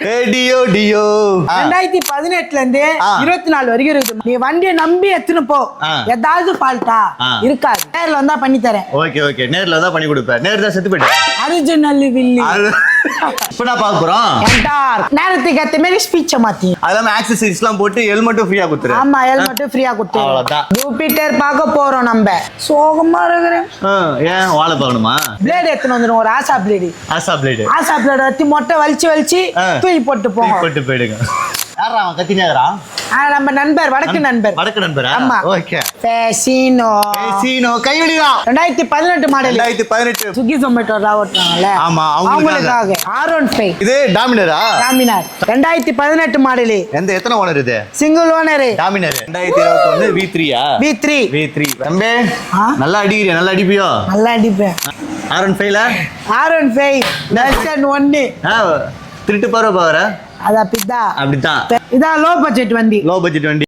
Deo deo 2018 இருந்து 24 வரைக்கும் இருக்குது. நீ வண்டியை நம்பி எடுத்துன்னு போ. ஏதாவது ஃபால்ட்டா இருக்காது. நேர்ல வந்தா பண்ணி தரேன். ஓகே ஓகே, நேர்ல தான் பண்ணி கொடுப்பேன். நேர்ல தான் செத்து போயிட்டேன். ஒரிஜினல் வில்லி. இப்ப நான் பார்க்க போறோம். நேரத்துக்கு ஏத்த மாதிரி ஸ்பீச்ச மாத்தி. அதெல்லாம் ஆக்சசரிஸ்லாம் போட்டு ஹெல்மெட்டும் ஃப்ரீயா கொடுத்துரு. ஆமா, ஹெல்மெட்டும் ஃப்ரீயா கொடுத்து. அவ்வளவுதான். ஜூபிட்டர் பார்க்க போறோம் நம்ம. சோகமா இருக்கிறேன். ஏன் வாழை பார்க்கணுமா? பிளேட் எடுத்துன்னு வந்துரும். ஒரு ஆசா பிளேடு. ஆசா பிளேடு. ஆசா பிளேட் வச்சு மொட்டை வலிச்சு தூக்கி போட்டு போங்க. போட்டு போயிடுங்க. யாரா அவன் கத்தினாரா? நம்ம நண்பர், வடக்கு நண்பர். வடக்கு நண்பரா? ஆமா. ஓகே. ஃபேசினோ. ஃபேசினோ கைவிடிடா. 2018 மாடல். 2018. சுகி ஜொமேட்டோல ஓட்டுறாங்கல. ஆமா, அவங்களுக்காக. R15. இது டாமினரா? டாமினர். 2018 மாடல். எத்தனை ஓனர் இது? Single owner. டாமினர். 2021 V3-யா? V3. தம்பி நல்லா அடிக்கிறியா? நல்லா அடிப்பியோ? நல்லா அடிப்பேன். R15ல? R15 version 1. திருட்டு பாரு பாரு. அது அப்படிதான். அப்படிதான். இதான் லோ பட்ஜெட் வண்டி. லோ பட்ஜெட் வண்டி.